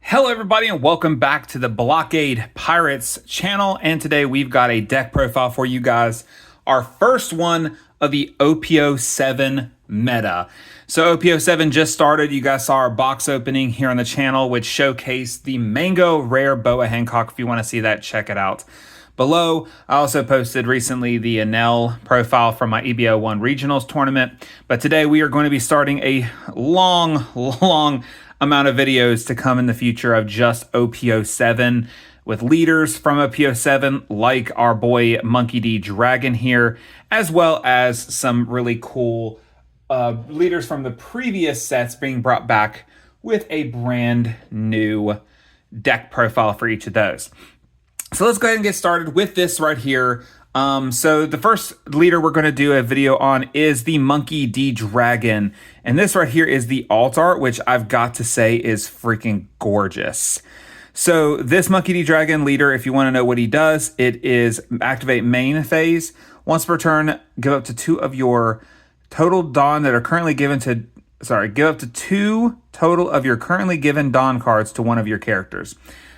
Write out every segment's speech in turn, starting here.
Hello everybody and welcome back to the Blockade Pirates channel, and today we've got a deck profile for you guys. Our first one of the OP-07 meta. So OP-07 just started. You guys saw our box opening here on the channel, which showcased the Mango Rare Boa Hancock. If you want to see that, check it out below. I also posted recently the Enel profile from my EBO1 Regionals tournament. But today we are going to be starting a long amount of videos to come in the future of just OP-07 with leaders from OP-07 like our boy Monkey D Dragon here, as well as some really cool leaders from the previous sets being brought back with a brand new deck profile for each of those. So let's go ahead and get started with this right here. So the first leader we're going to do a video on is the Monkey D Dragon. And this right here is the alt art, which I've got to say is freaking gorgeous. So this Monkey D Dragon leader, if you want to know what he does, it is activate main phase. Once per turn, give up to 2 of your total Dawn that are currently given to, give up to 2 total of your currently given Dawn cards to one of your characters.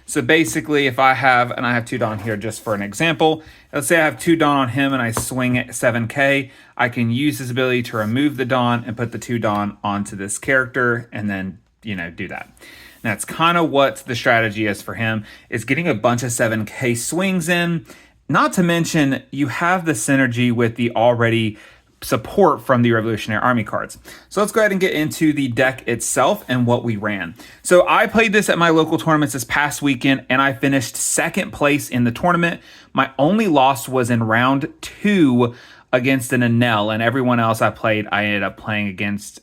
So basically, if I have, and I have 2 Dawn here just for an example, let's say I have 2 Dawn on him and I swing at 7k, I can use this ability to remove the Dawn and put the 2 Dawn onto this character and then, do that. And that's kind of what the strategy is for him, is getting a bunch of 7k swings in. Not to mention, you have the synergy with the already support from the Revolutionary Army cards. So let's go ahead and get into the deck itself and what we ran. So I played this at my local tournaments this past weekend and I finished 2nd place in the tournament. My only loss was in round 2 against an Enel, and everyone else I played, I ended up playing against,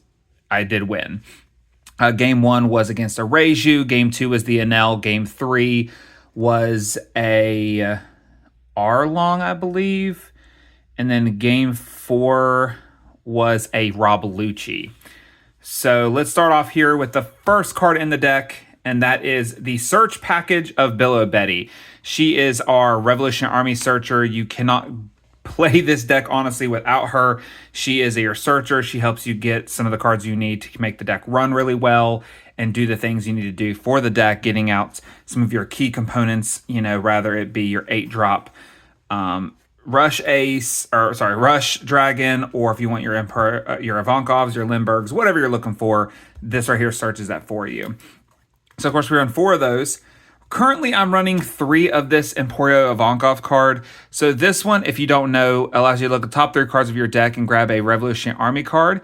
I did win. Game 1 was against a Reiju, Game 2 was the Enel, Game 3 was a Arlong, I believe. And then Game 4 was a Rob Lucci. So let's start off here with the first card in the deck, and that is the Search Package of Billow Betty. She is our Revolutionary Army Searcher. You cannot play this deck, honestly, without her. She is your searcher. She helps you get some of the cards you need to make the deck run really well and do the things you need to do for the deck, getting out some of your key components, rather it be your 8-drop Rush Dragon, or if you want your Emperor, your Ivankovs, your Limburgs, whatever you're looking for, this right here searches that for you. So of course we run 4 of those. Currently I'm running 3 of this Emporio Ivankov card. So this one, if you don't know, allows you to look at the top 3 cards of your deck and grab a Revolutionary Army card,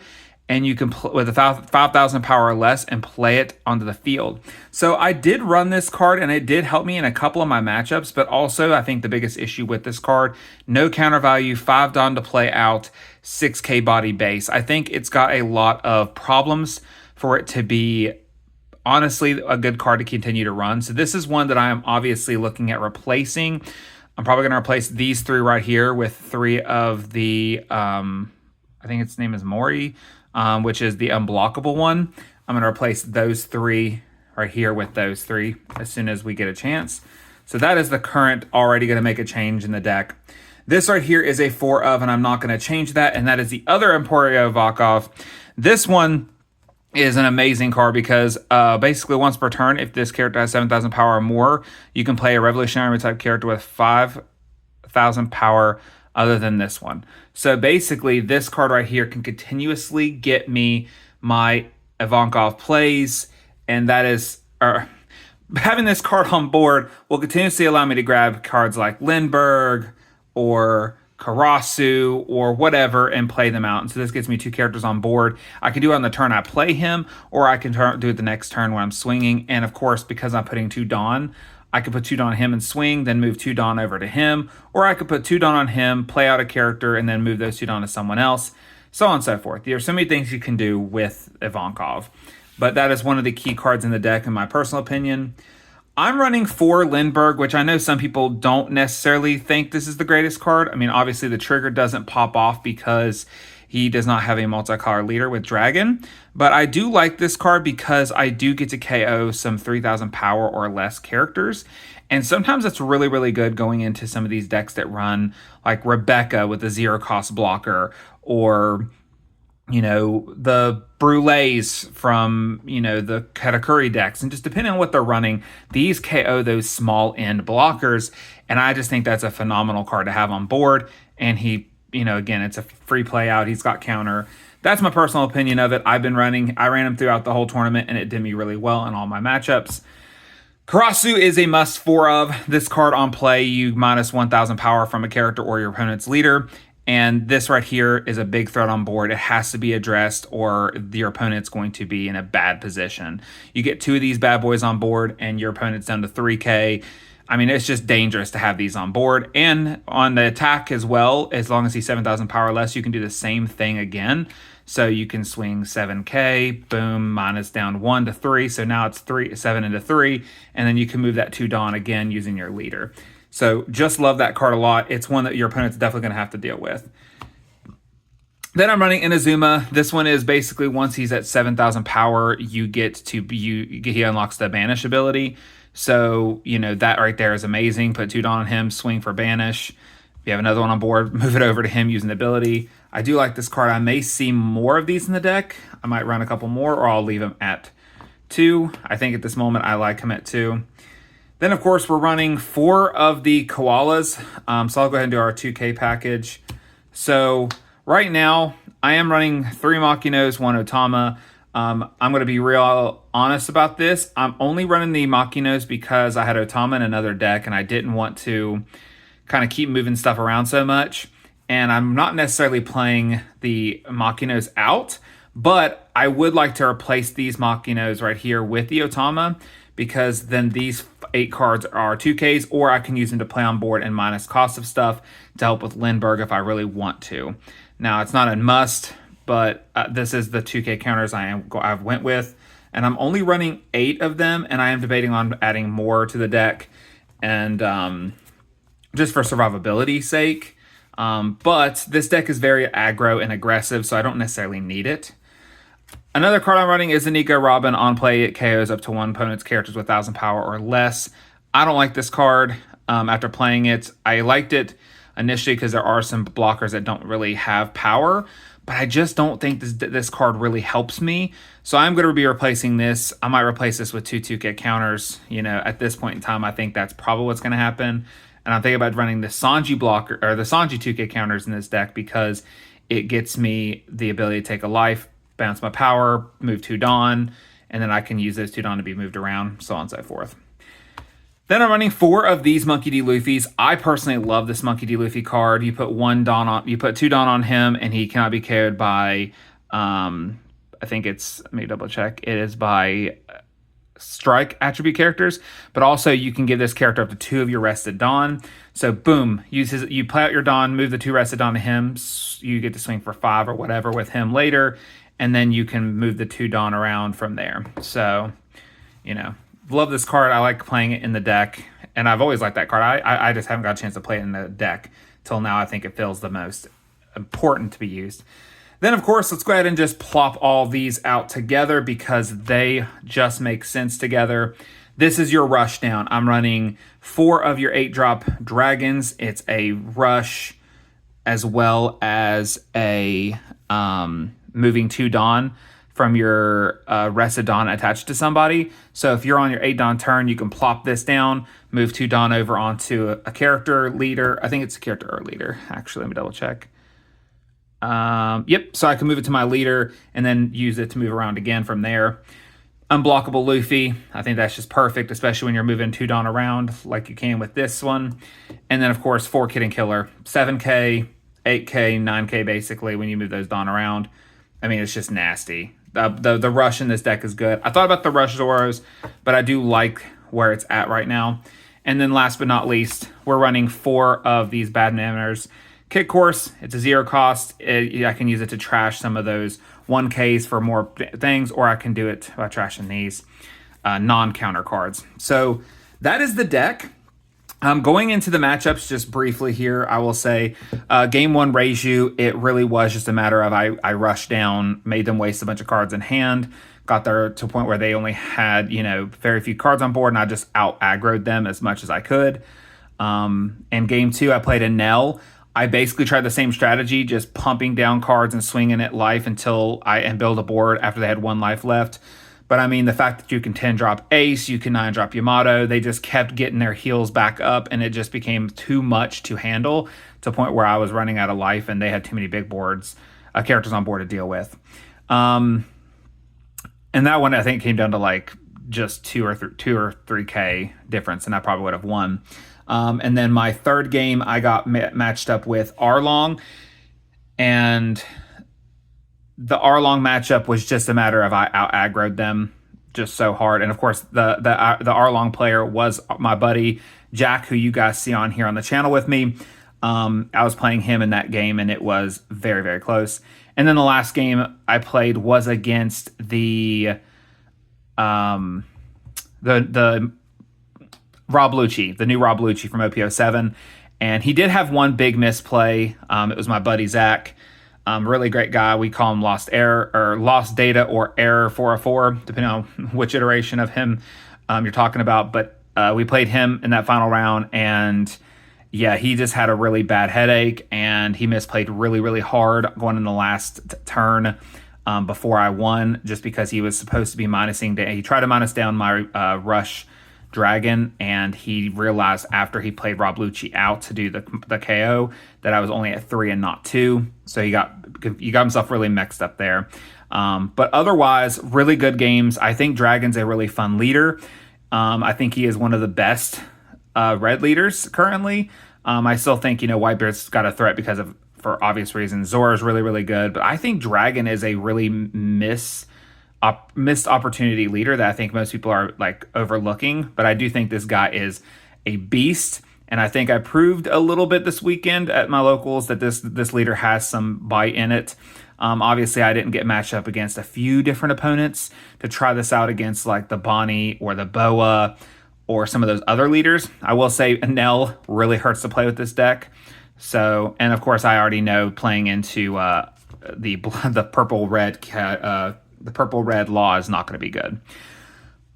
and you can with a 5,000 power or less and play it onto the field. So I did run this card and it did help me in a couple of my matchups, but also I think the biggest issue with this card, no counter value, 5 Dawn to play out, 6k body base. I think it's got a lot of problems for it to be honestly a good card to continue to run. So this is one that I am obviously looking at replacing. I'm probably going to replace these 3 right here with 3 of the, I think its name is Mori, which is the unblockable one. I'm going to replace those 3 right here with those 3 as soon as we get a chance. So that is the current, already going to make a change in the deck. This right here is a 4 of, and I'm not going to change that, and that is the other Emporio Vakov. This one is an amazing card because basically once per turn, if this character has 7,000 power or more, you can play a Revolutionary type character with 5,000 power other than this one. So basically this card right here can continuously get me my Ivankov plays, and that is having this card on board will continuously allow me to grab cards like Lindbergh or Karasu or whatever and play them out. And so this gets me 2 characters on board. I can do it on the turn I play him, or I can do it the next turn when I'm swinging. And of course, because I'm putting 2 Dawn, I could put 2 Dawn on him and swing, then move 2 Dawn over to him, or I could put 2 Dawn on him, play out a character, and then move those 2 Dawn to someone else, so on and so forth. There are so many things you can do with Ivankov, but that is one of the key cards in the deck in my personal opinion. I'm running 4 Lindbergh, which I know some people don't necessarily think this is the greatest card. I mean, obviously the trigger doesn't pop off because he does not have a multicolor leader with Dragon, but I do like this card because I do get to KO some 3,000 power or less characters, and sometimes it's really, really good going into some of these decks that run like Rebecca with a 0 cost blocker, or the brulees from, the Katakuri decks. And just depending on what they're running, these KO those small end blockers. And I just think that's a phenomenal card to have on board. And he, again, it's a free play out. He's got counter. That's my personal opinion of it. I ran him throughout the whole tournament, and it did me really well in all my matchups. Karasu is a must for of. This card on play, you minus 1,000 power from a character or your opponent's leader. And this right here is a big threat on board. It has to be addressed or your opponent's going to be in a bad position. You get 2 of these bad boys on board and your opponent's down to 3k. I mean, it's just dangerous to have these on board. And on the attack as well, as long as he's 7,000 power or less, you can do the same thing again. So you can swing 7k, boom, minus down 1 to 3. So now it's 7 into 3. And then you can move that to Dawn again using your leader. So just love that card a lot. It's one that your opponent's definitely going to have to deal with. Then I'm running Inazuma. This one is basically once he's at 7,000 power, he unlocks the Banish ability. So, that right there is amazing. Put 2 Dawn on him, swing for Banish. If you have another one on board, move it over to him using the ability. I do like this card. I may see more of these in the deck. I might run a couple more, or I'll leave him at 2. I think at this moment I like him at 2. Then, of course, we're running 4 of the koalas. So I'll go ahead and do our 2K package. So right now, I am running 3 Makinos, 1 Otama. I'm going to be real honest about this. I'm only running the Makinos because I had Otama in another deck, and I didn't want to kind of keep moving stuff around so much. And I'm not necessarily playing the Makinos out, but I would like to replace these Makinos right here with the Otama, because then these 8 cards are 2Ks, or I can use them to play on board and minus cost of stuff to help with Lindbergh if I really want to. Now, it's not a must, but this is the 2K counters I've went with, and I'm only running 8 of them, and I am debating on adding more to the deck, and just for survivability's sake. But this deck is very aggro and aggressive, so I don't necessarily need it. Another card I'm running is the Nico Robin. On play, it KOs up to one opponent's characters with 1,000 power or less. I don't like this card after playing it. I liked it initially because there are some blockers that don't really have power, but I just don't think this card really helps me. So I'm going to be replacing this. I might replace this with 2 2K counters. At this point in time, I think that's probably what's going to happen. And I'm thinking about running the Sanji blocker or the Sanji 2K counters in this deck because it gets me the ability to take a life, bounce my power, move 2 Dawn, and then I can use those 2 Dawn to be moved around, so on and so forth. Then I'm running 4 of these Monkey D. Luffy's. I personally love this Monkey D. Luffy card. You put 2 Dawn on him, and he cannot be KO'd by, I think it's, let me double check, it is by strike attribute characters, but also you can give this character up to 2 of your rested Dawn. So boom, you play out your Dawn, move the 2 rested Dawn to him, you get to swing for 5 or whatever with him later, and then you can move the 2 Dawn around from there. So, love this card. I like playing it in the deck, and I've always liked that card. I just haven't got a chance to play it in the deck till now. I think it feels the most important to be used. Then, of course, let's go ahead and just plop all these out together because they just make sense together. This is your rush down. I'm running 4 of your 8-drop dragons. It's a rush as well as a moving 2 Dawn from your rested Dawn attached to somebody. So if you're on your 8 Dawn turn, you can plop this down, move 2 Dawn over onto a character leader. I think it's a character or leader. Actually, let me double check. Yep, so I can move it to my leader and then use it to move around again from there. Unblockable Luffy. I think that's just perfect, especially when you're moving 2 Dawn around like you can with this one. And then, of course, 4 Kid and Killer. 7K, 8K, 9K, basically, when you move those Dawn around. I mean, it's just nasty. The rush in this deck is good. I thought about the rush Zoros, but I do like where it's at right now. And then last but not least, we're running 4 of these Bad Manners. Kit Course, it's a 0 cost. I can use it to trash some of those 1Ks for more things, or I can do it by trashing these non-counter cards. So that is the deck. Going into the matchups just briefly here, I will say game 1 Reiju, it really was just a matter of I rushed down, made them waste a bunch of cards in hand, got there to a point where they only had, very few cards on board, and I just out-aggroed them as much as I could. In game 2, I played a Nell. I basically tried the same strategy, just pumping down cards and swinging at life until and build a board after they had 1 life left. But I mean, the fact that you can 10 drop Ace, you can 9 drop Yamato, they just kept getting their heals back up, and it just became too much to handle to a point where I was running out of life, and they had too many big boards, characters on board to deal with. And that one, I think, came down to like just 2 or 3K difference, and I probably would have won. And then my third game, I got matched up with Arlong, and the Arlong matchup was just a matter of I out aggroed them just so hard. And of course, the Arlong player was my buddy Jack, who you guys see on here on the channel with me. I was playing him in that game, and it was very, very close. And then the last game I played was against the Rob Lucci, the new Rob Lucci from OP-07. And he did have one big misplay. It was my buddy Zach. Really great guy. We call him Lost Data or Error 404, depending on which iteration of him you're talking about. But we played him in that final round, and yeah, he just had a really bad headache, and he misplayed really, really hard going in the last turn before I won, just because he was supposed to be minusing. He tried to minus down my Rush Dragon, and he realized after he played Rob Lucci out to do the KO that I was only at 3 and not 2. So he got himself really mixed up there. But otherwise, really good games. I think Dragon's a really fun leader. I think he is one of the best red leaders currently. I still think, Whitebeard's got a threat for obvious reasons. Zora's really, really good, but I think Dragon is a really missed opportunity leader that I think most people are like overlooking. But I do think this guy is a beast, and I think I proved a little bit this weekend at my locals that this leader has some bite in it. Obviously, I didn't get matched up against a few different opponents to try this out against, like the Bonnie or the Boa or some of those other leaders. I will say Nell really hurts to play with this deck. So, and of course, I already know playing into the purple red law is not going to be good.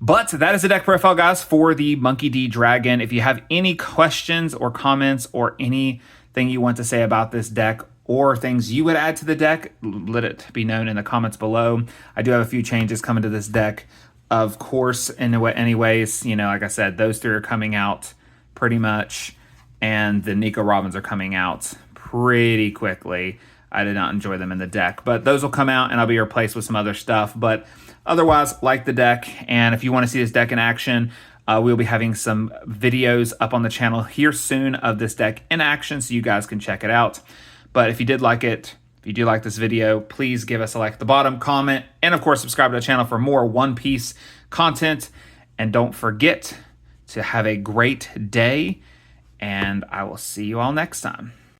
But that is the deck profile, guys, for the Monkey D Dragon. If you have any questions or comments or anything you want to say about this deck or things you would add to the deck, let it be known in the comments below. I do have a few changes coming to this deck, of course. Anyways, like I said, those 3 are coming out pretty much, and the Nico Robins are coming out pretty quickly. I did not enjoy them in the deck, but those will come out and I'll be replaced with some other stuff. But otherwise, like the deck. And if you want to see this deck in action, we'll be having some videos up on the channel here soon of this deck in action, so you guys can check it out. But if you did like it, if you do like this video, please give us a like at the bottom, comment, and of course, subscribe to the channel for more One Piece content. And don't forget to have a great day, and I will see you all next time.